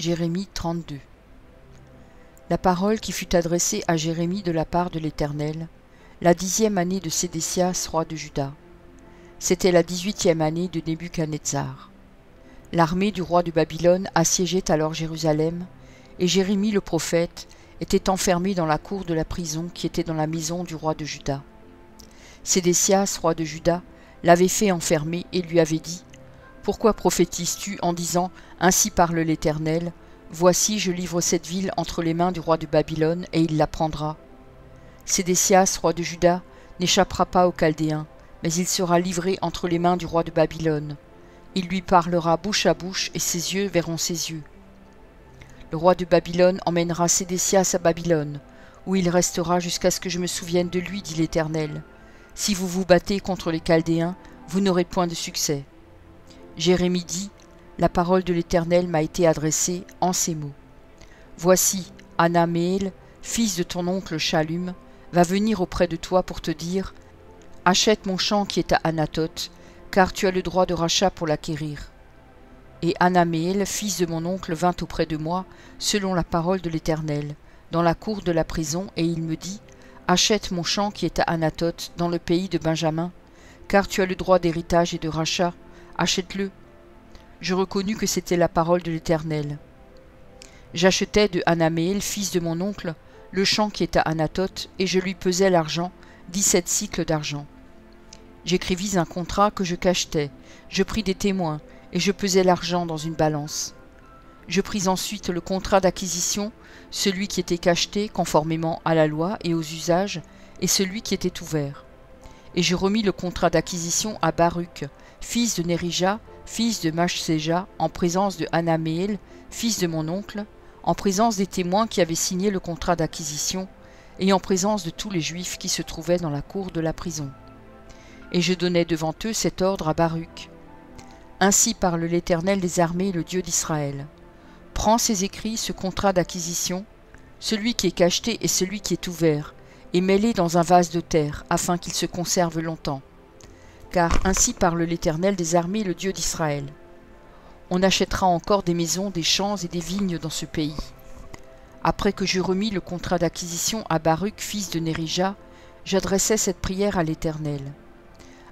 Jérémie 32. La parole qui fut adressée à Jérémie de la part de l'Éternel, la 10e année de Sédécias, roi de Juda. C'était la 18e année de Nebuchadnezzar. L'armée du roi de Babylone assiégeait alors Jérusalem, et Jérémie le prophète était enfermé dans la cour de la prison qui était dans la maison du roi de Juda. Sédécias, roi de Juda, l'avait fait enfermer et lui avait dit : « Pourquoi prophétises-tu en disant : Ainsi parle l'Éternel, voici je livre cette ville entre les mains du roi de Babylone, et il la prendra. Sédécias, roi de Juda, n'échappera pas aux Chaldéens, mais il sera livré entre les mains du roi de Babylone. Il lui parlera bouche à bouche, et ses yeux verront ses yeux. Le roi de Babylone emmènera Sédécias à Babylone, où il restera jusqu'à ce que je me souvienne de lui, dit l'Éternel. Si vous vous battez contre les Chaldéens, vous n'aurez point de succès. » Jérémie dit : « La parole de l'Éternel m'a été adressée en ces mots. Voici, Anaméel, fils de ton oncle Shallum, va venir auprès de toi pour te dire : Achète mon champ qui est à Anathoth, car tu as le droit de rachat pour l'acquérir. Et Anaméel, fils de mon oncle, vint auprès de moi, selon la parole de l'Éternel, dans la cour de la prison, et il me dit : Achète mon champ qui est à Anathoth, dans le pays de Benjamin, car tu as le droit d'héritage et de rachat, achète-le. Je reconnus que c'était la parole de l'Éternel. J'achetai de Anaméel, fils de mon oncle, le champ qui est à Anathoth, et je lui pesai l'argent, 17 cycles d'argent. J'écrivis un contrat que je cachetai, je pris des témoins, et je pesai l'argent dans une balance. Je pris ensuite le contrat d'acquisition, celui qui était cacheté conformément à la loi et aux usages, et celui qui était ouvert. Et je remis le contrat d'acquisition à Baruch, fils de Nérija, fils de Machséja, en présence de Anaméel, fils de mon oncle, en présence des témoins qui avaient signé le contrat d'acquisition, et en présence de tous les Juifs qui se trouvaient dans la cour de la prison. Et je donnai devant eux cet ordre à Baruch. Ainsi parle l'Éternel des armées, le Dieu d'Israël. Prends ces écrits, ce contrat d'acquisition, celui qui est cacheté et celui qui est ouvert, et mets-les dans un vase de terre, afin qu'ils se conservent longtemps. Car ainsi parle l'Éternel des armées, le Dieu d'Israël. On achètera encore des maisons, des champs et des vignes dans ce pays. Après que j'eus remis le contrat d'acquisition à Baruch, fils de Nérija, j'adressai cette prière à l'Éternel.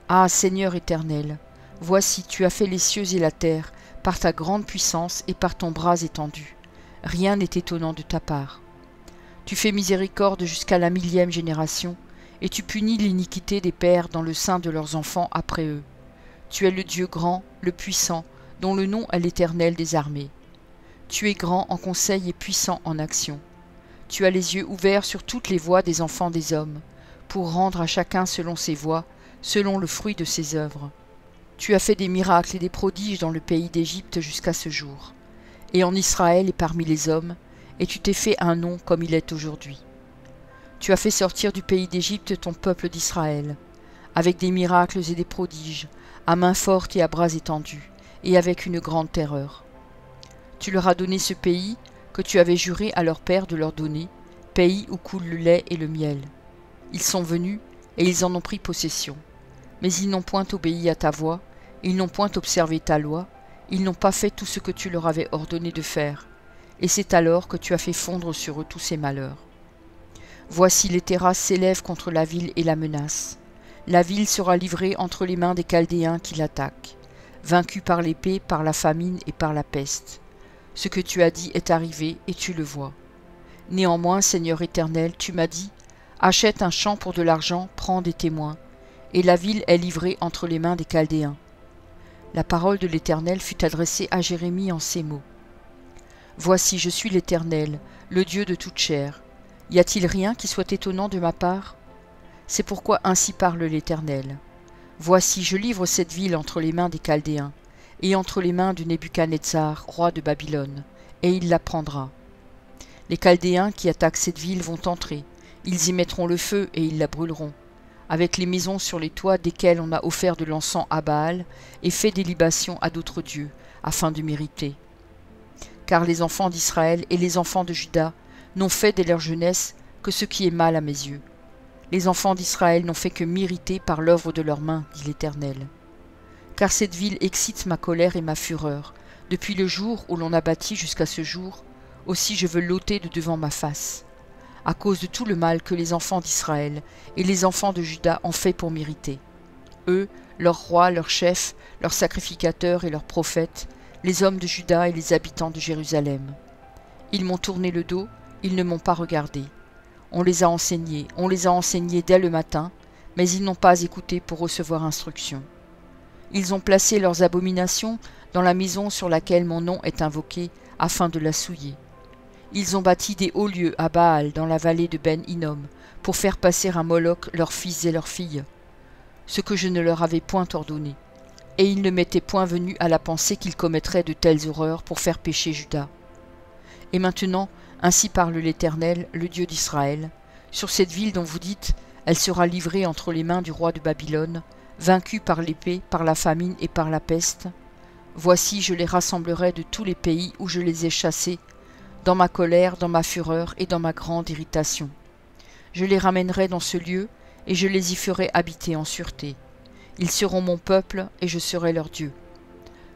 Ah, Seigneur éternel, voici, tu as fait les cieux et la terre, par ta grande puissance et par ton bras étendu. Rien n'est étonnant de ta part. Tu fais miséricorde jusqu'à la 1000e génération, et tu punis l'iniquité des pères dans le sein de leurs enfants après eux. Tu es le Dieu grand, le puissant, dont le nom est l'Éternel des armées. Tu es grand en conseil et puissant en action. Tu as les yeux ouverts sur toutes les voies des enfants des hommes, pour rendre à chacun selon ses voies, selon le fruit de ses œuvres. Tu as fait des miracles et des prodiges dans le pays d'Égypte jusqu'à ce jour, et en Israël et parmi les hommes, et tu t'es fait un nom comme il est aujourd'hui. Tu as fait sortir du pays d'Égypte ton peuple d'Israël, avec des miracles et des prodiges, à main forte et à bras étendus, et avec une grande terreur. Tu leur as donné ce pays que tu avais juré à leur père de leur donner, pays où coule le lait et le miel. Ils sont venus, et ils en ont pris possession. Mais ils n'ont point obéi à ta voix, ils n'ont point observé ta loi, ils n'ont pas fait tout ce que tu leur avais ordonné de faire, et c'est alors que tu as fait fondre sur eux tous ces malheurs. Voici les terrasses s'élèvent contre la ville et la menacent. La ville sera livrée entre les mains des Chaldéens qui l'attaquent, vaincue par l'épée, par la famine et par la peste. Ce que tu as dit est arrivé, et tu le vois. Néanmoins, Seigneur éternel, tu m'as dit : achète un champ pour de l'argent, prends des témoins. Et la ville est livrée entre les mains des Chaldéens. La parole de l'Éternel fut adressée à Jérémie en ces mots. Voici, je suis l'Éternel, le Dieu de toute chair. Y a-t-il rien qui soit étonnant de ma part? C'est pourquoi ainsi parle l'Éternel. Voici, je livre cette ville entre les mains des Chaldéens, et entre les mains de Nebuchadnezzar, roi de Babylone, et il la prendra. Les Chaldéens qui attaquent cette ville vont entrer, ils y mettront le feu et ils la brûleront, avec les maisons sur les toits desquelles on a offert de l'encens à Baal et fait des libations à d'autres dieux, afin de m'irriter. Car les enfants d'Israël et les enfants de Juda n'ont fait dès leur jeunesse que ce qui est mal à mes yeux. Les enfants d'Israël n'ont fait que m'irriter par l'œuvre de leurs mains, dit l'Éternel. Car cette ville excite ma colère et ma fureur, depuis le jour où l'on a bâti jusqu'à ce jour, aussi je veux l'ôter de devant ma face, à cause de tout le mal que les enfants d'Israël et les enfants de Juda ont fait pour m'irriter. Eux, leurs rois, leurs chefs, leurs sacrificateurs et leurs prophètes, les hommes de Juda et les habitants de Jérusalem. Ils m'ont tourné le dos, ils ne m'ont pas regardé. On les a enseignés dès le matin, mais ils n'ont pas écouté pour recevoir instruction. Ils ont placé leurs abominations dans la maison sur laquelle mon nom est invoqué, afin de la souiller. Ils ont bâti des hauts lieux à Baal dans la vallée de Ben-Hinnom, pour faire passer à Moloch leurs fils et leurs filles, ce que je ne leur avais point ordonné. Et il ne m'était point venu à la pensée qu'ils commettraient de telles horreurs pour faire pécher Juda. Et maintenant, ainsi parle l'Éternel, le Dieu d'Israël, sur cette ville dont vous dites, elle sera livrée entre les mains du roi de Babylone, vaincue par l'épée, par la famine et par la peste. Voici, je les rassemblerai de tous les pays où je les ai chassés, dans ma colère, dans ma fureur et dans ma grande irritation. Je les ramènerai dans ce lieu, et je les y ferai habiter en sûreté. Ils seront mon peuple, et je serai leur Dieu.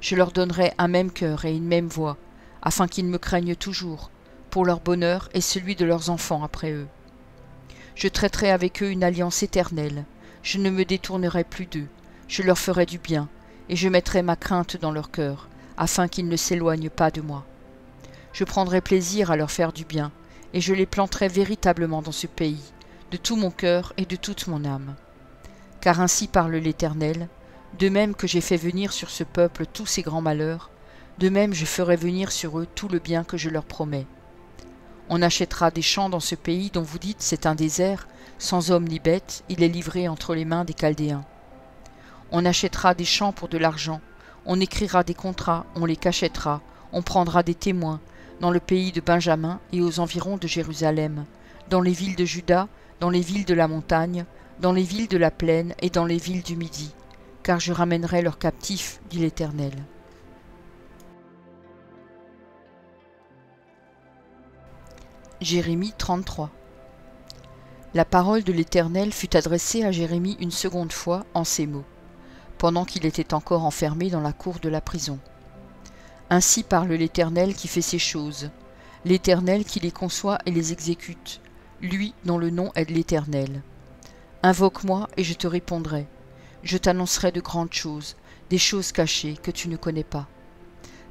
Je leur donnerai un même cœur et une même voix, afin qu'ils me craignent toujours, pour leur bonheur et celui de leurs enfants après eux. Je traiterai avec eux une alliance éternelle, je ne me détournerai plus d'eux, je leur ferai du bien, et je mettrai ma crainte dans leur cœur, afin qu'ils ne s'éloignent pas de moi. Je prendrai plaisir à leur faire du bien, et je les planterai véritablement dans ce pays, de tout mon cœur et de toute mon âme. Car ainsi parle l'Éternel, de même que j'ai fait venir sur ce peuple tous ces grands malheurs, de même je ferai venir sur eux tout le bien que je leur promets. On achètera des champs dans ce pays dont vous dites c'est un désert, sans homme ni bête, il est livré entre les mains des Chaldéens. On achètera des champs pour de l'argent, on écrira des contrats, on les cachètera, on prendra des témoins, dans le pays de Benjamin et aux environs de Jérusalem, dans les villes de Juda, dans les villes de la montagne, dans les villes de la plaine et dans les villes du Midi, car je ramènerai leurs captifs, dit l'Éternel. Jérémie 33. La parole de l'Éternel fut adressée à Jérémie une seconde fois en ces mots, pendant qu'il était encore enfermé dans la cour de la prison. Ainsi parle l'Éternel qui fait ces choses, l'Éternel qui les conçoit et les exécute, lui dont le nom est de l'Éternel. Invoque-moi et je te répondrai, je t'annoncerai de grandes choses, des choses cachées que tu ne connais pas.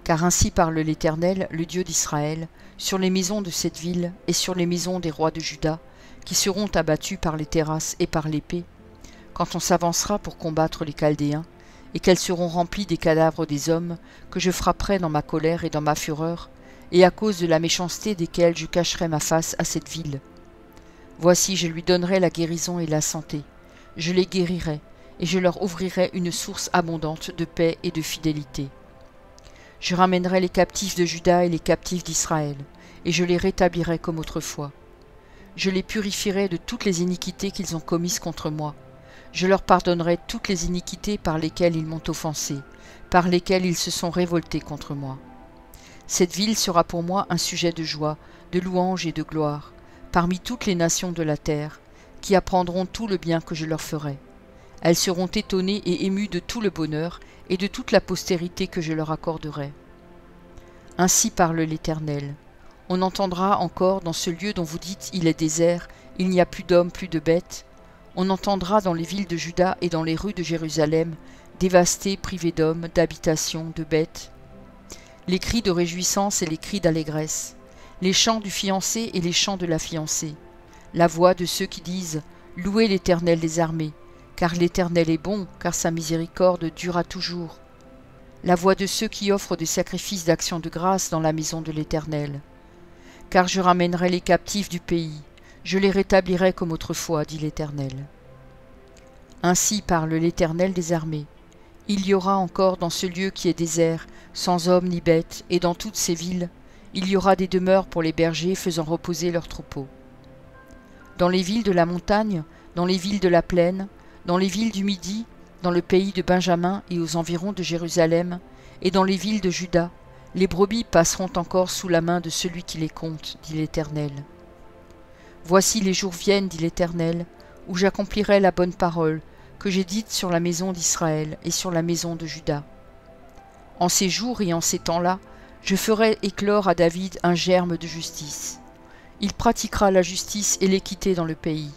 Car ainsi parle l'Éternel, le Dieu d'Israël, sur les maisons de cette ville et sur les maisons des rois de Juda, qui seront abattus par les terrasses et par l'épée, quand on s'avancera pour combattre les Chaldéens, et qu'elles seront remplies des cadavres des hommes que je frapperai dans ma colère et dans ma fureur, et à cause de la méchanceté desquels je cacherai ma face à cette ville. Voici, je lui donnerai la guérison et la santé, je les guérirai, et je leur ouvrirai une source abondante de paix et de fidélité. Je ramènerai les captifs de Juda et les captifs d'Israël, et je les rétablirai comme autrefois. Je les purifierai de toutes les iniquités qu'ils ont commises contre moi. Je leur pardonnerai toutes les iniquités par lesquelles ils m'ont offensé, par lesquelles ils se sont révoltés contre moi. Cette ville sera pour moi un sujet de joie, de louange et de gloire, parmi toutes les nations de la terre, qui apprendront tout le bien que je leur ferai. Elles seront étonnées et émues de tout le bonheur et de toute la postérité que je leur accorderai. Ainsi parle l'Éternel. On entendra encore dans ce lieu dont vous dites « il est désert, il n'y a plus d'hommes, plus de bêtes ». On entendra dans les villes de Juda et dans les rues de Jérusalem, dévastées, privées d'hommes, d'habitations, de bêtes, les cris de réjouissance et les cris d'allégresse, les chants du fiancé et les chants de la fiancée, la voix de ceux qui disent « Louez l'Éternel des armées ». Car l'Éternel est bon, car sa miséricorde dura toujours. La voix de ceux qui offrent des sacrifices d'action de grâce dans la maison de l'Éternel. Car je ramènerai les captifs du pays, je les rétablirai comme autrefois, dit l'Éternel. Ainsi parle l'Éternel des armées. Il y aura encore dans ce lieu qui est désert, sans homme ni bête, et dans toutes ces villes, il y aura des demeures pour les bergers faisant reposer leurs troupeaux. Dans les villes de la montagne, dans les villes de la plaine, dans les villes du Midi, dans le pays de Benjamin et aux environs de Jérusalem, et dans les villes de Juda, les brebis passeront encore sous la main de celui qui les compte, dit l'Éternel. Voici les jours viennent, dit l'Éternel, où j'accomplirai la bonne parole que j'ai dite sur la maison d'Israël et sur la maison de Juda. En ces jours et en ces temps-là, je ferai éclore à David un germe de justice. Il pratiquera la justice et l'équité dans le pays.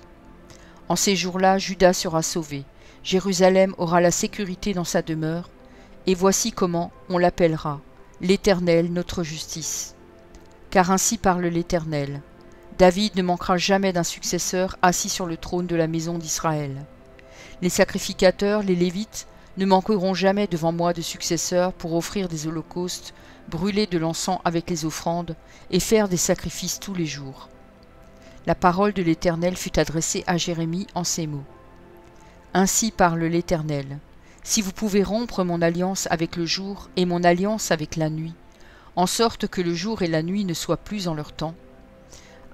En ces jours-là, Juda sera sauvé, Jérusalem aura la sécurité dans sa demeure, et voici comment on l'appellera, l'Éternel notre justice. Car ainsi parle l'Éternel, David ne manquera jamais d'un successeur assis sur le trône de la maison d'Israël. Les sacrificateurs, les Lévites, ne manqueront jamais devant moi de successeurs pour offrir des holocaustes, brûler de l'encens avec les offrandes et faire des sacrifices tous les jours. La parole de l'Éternel fut adressée à Jérémie en ces mots. Ainsi parle l'Éternel, si vous pouvez rompre mon alliance avec le jour et mon alliance avec la nuit, en sorte que le jour et la nuit ne soient plus en leur temps,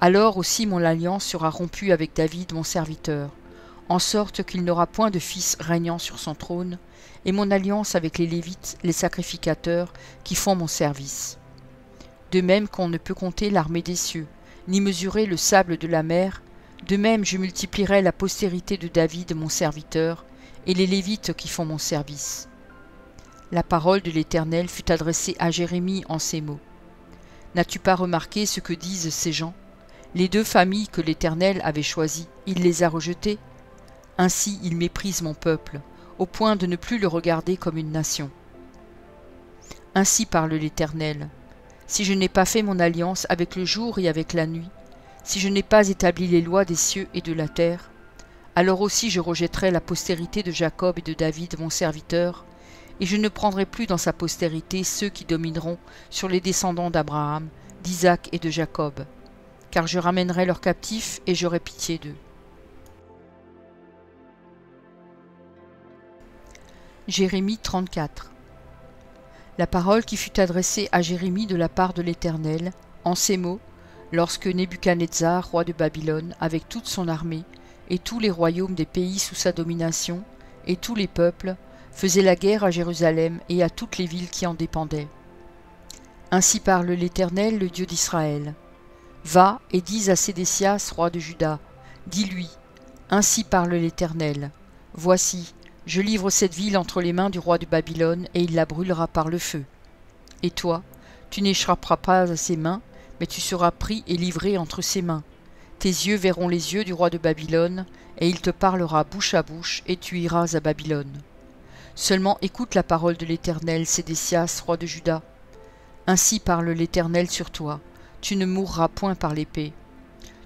alors aussi mon alliance sera rompue avec David mon serviteur, en sorte qu'il n'aura point de fils régnant sur son trône, et mon alliance avec les Lévites, les sacrificateurs, qui font mon service. De même qu'on ne peut compter l'armée des cieux, ni mesurer le sable de la mer, de même je multiplierai la postérité de David mon serviteur, et les Lévites qui font mon service. La parole de l'Éternel fut adressée à Jérémie en ces mots. N'as-tu pas remarqué ce que disent ces gens? Les 2 familles que l'Éternel avait choisies, il les a rejetées. Ainsi il méprise mon peuple, au point de ne plus le regarder comme une nation. Ainsi parle l'Éternel. Si je n'ai pas fait mon alliance avec le jour et avec la nuit, si je n'ai pas établi les lois des cieux et de la terre, alors aussi je rejetterai la postérité de Jacob et de David mon serviteur, et je ne prendrai plus dans sa postérité ceux qui domineront sur les descendants d'Abraham, d'Isaac et de Jacob, car je ramènerai leurs captifs et j'aurai pitié d'eux. Jérémie 34. La parole qui fut adressée à Jérémie de la part de l'Éternel, en ces mots, lorsque Nebuchadnezzar, roi de Babylone, avec toute son armée, et tous les royaumes des pays sous sa domination, et tous les peuples, faisaient la guerre à Jérusalem et à toutes les villes qui en dépendaient. Ainsi parle l'Éternel, le Dieu d'Israël. Va et dis à Sédécias, roi de Juda, dis-lui, ainsi parle l'Éternel, voici, je livre cette ville entre les mains du roi de Babylone, et il la brûlera par le feu. Et toi, tu n'échapperas pas à ses mains, mais tu seras pris et livré entre ses mains. Tes yeux verront les yeux du roi de Babylone, et il te parlera bouche à bouche, et tu iras à Babylone. Seulement écoute la parole de l'Éternel, Sédécias, roi de Juda. Ainsi parle l'Éternel sur toi, tu ne mourras point par l'épée.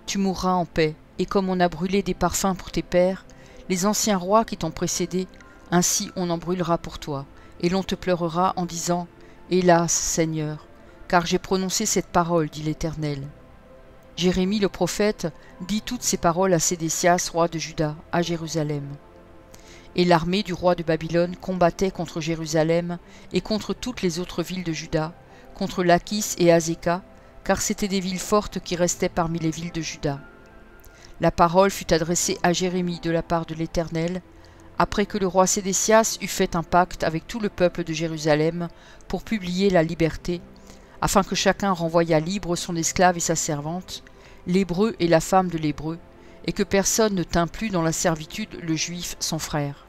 Tu mourras en paix, et comme on a brûlé des parfums pour tes pères, les anciens rois qui t'ont précédé, ainsi on en brûlera pour toi, et l'on te pleurera en disant « Hélas, Seigneur, car j'ai prononcé cette parole, dit l'Éternel. » Jérémie le prophète dit toutes ces paroles à Sédécias, roi de Juda, à Jérusalem. Et l'armée du roi de Babylone combattait contre Jérusalem et contre toutes les autres villes de Juda, contre Lachis et Azéka, car c'étaient des villes fortes qui restaient parmi les villes de Juda. La parole fut adressée à Jérémie de la part de l'Éternel, après que le roi Sédécias eut fait un pacte avec tout le peuple de Jérusalem pour publier la liberté, afin que chacun renvoyât libre son esclave et sa servante, l'hébreu et la femme de l'hébreu, et que personne ne tint plus dans la servitude le juif son frère.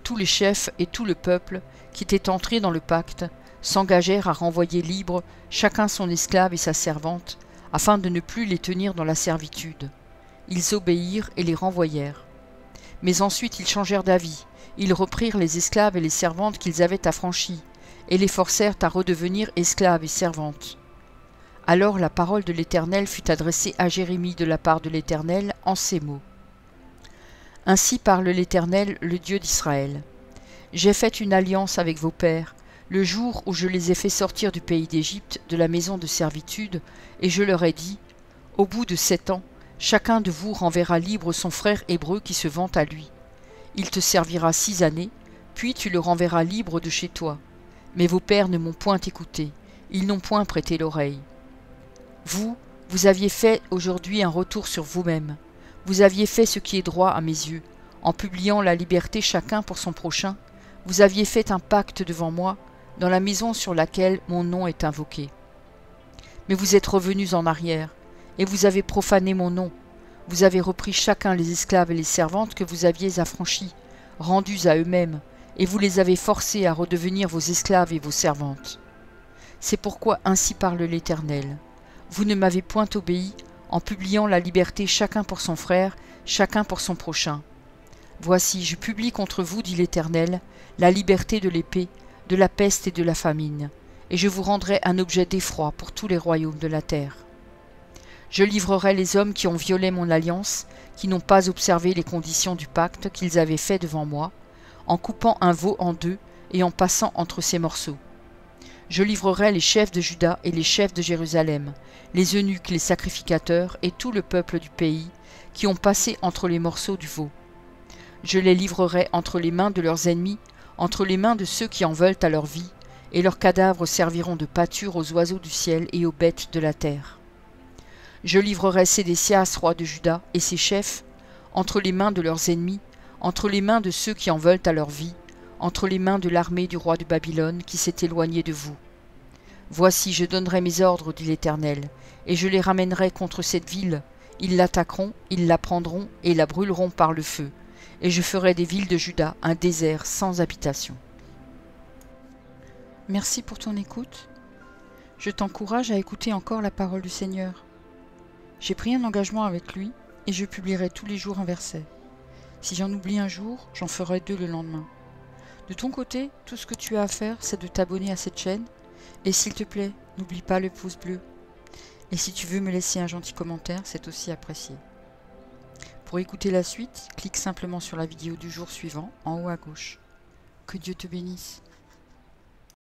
Tous les chefs et tout le peuple, qui étaient entrés dans le pacte, s'engagèrent à renvoyer libre chacun son esclave et sa servante, afin de ne plus les tenir dans la servitude. Ils obéirent et les renvoyèrent. Mais ensuite ils changèrent d'avis, ils reprirent les esclaves et les servantes qu'ils avaient affranchis, et les forcèrent à redevenir esclaves et servantes. Alors la parole de l'Éternel fut adressée à Jérémie de la part de l'Éternel en ces mots. Ainsi parle l'Éternel, le Dieu d'Israël. J'ai fait une alliance avec vos pères, le jour où je les ai fait sortir du pays d'Égypte, de la maison de servitude, et je leur ai dit, au bout de 7 ans, chacun de vous renverra libre son frère hébreu qui se vante à lui. Il te servira 6 années, puis tu le renverras libre de chez toi. Mais vos pères ne m'ont point écouté, ils n'ont point prêté l'oreille. Vous aviez fait aujourd'hui un retour sur vous-même. Vous aviez fait ce qui est droit à mes yeux. En publiant la liberté chacun pour son prochain, vous aviez fait un pacte devant moi, dans la maison sur laquelle mon nom est invoqué. Mais vous êtes revenus en arrière, et vous avez profané mon nom. Vous avez repris chacun les esclaves et les servantes que vous aviez affranchis, rendus à eux-mêmes, et vous les avez forcés à redevenir vos esclaves et vos servantes. C'est pourquoi ainsi parle l'Éternel. Vous ne m'avez point obéi en publiant la liberté chacun pour son frère, chacun pour son prochain. Voici, je publie contre vous, dit l'Éternel, la liberté de l'épée, de la peste et de la famine, et je vous rendrai un objet d'effroi pour tous les royaumes de la terre. Je livrerai les hommes qui ont violé mon alliance, qui n'ont pas observé les conditions du pacte qu'ils avaient fait devant moi, en coupant un veau en deux et en passant entre ses morceaux. Je livrerai les chefs de Juda et les chefs de Jérusalem, les eunuques, les sacrificateurs et tout le peuple du pays, qui ont passé entre les morceaux du veau. Je les livrerai entre les mains de leurs ennemis, entre les mains de ceux qui en veulent à leur vie, et leurs cadavres serviront de pâture aux oiseaux du ciel et aux bêtes de la terre. Je livrerai Sédécias, roi de Juda, et ses chefs, entre les mains de leurs ennemis, entre les mains de ceux qui en veulent à leur vie, entre les mains de l'armée du roi de Babylone qui s'est éloignée de vous. Voici, je donnerai mes ordres, dit l'Éternel, et je les ramènerai contre cette ville. Ils l'attaqueront, ils la prendront et la brûleront par le feu, et je ferai des villes de Juda un désert sans habitation. Merci pour ton écoute. Je t'encourage à écouter encore la parole du Seigneur. J'ai pris un engagement avec lui et je publierai tous les jours un verset. Si j'en oublie un jour, j'en ferai 2 le lendemain. De ton côté, tout ce que tu as à faire, c'est de t'abonner à cette chaîne. Et s'il te plaît, n'oublie pas le pouce bleu. Et si tu veux me laisser un gentil commentaire, c'est aussi apprécié. Pour écouter la suite, clique simplement sur la vidéo du jour suivant, en haut à gauche. Que Dieu te bénisse.